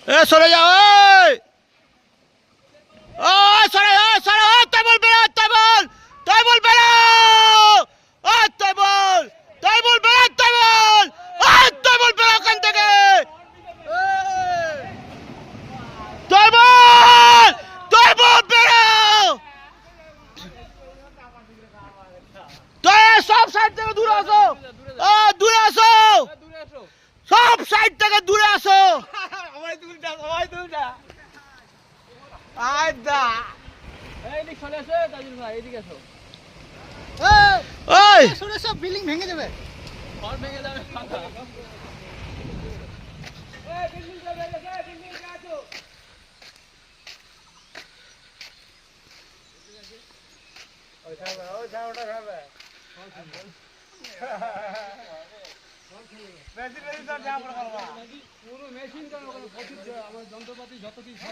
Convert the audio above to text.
এ সরে যাও সরে তাই বল বেড়া তাই বল বেড়া তাই বল বেড়া তাই বল বেড়া ওখান থেকে তাই বল বেড়া সব সাইড থেকে দূরে আসো দূরে আসো সব সাইড থেকে দূরে আসো সব বিল্ডিং ভেঙে যাবে যন্ত্রপাতি যত কিছু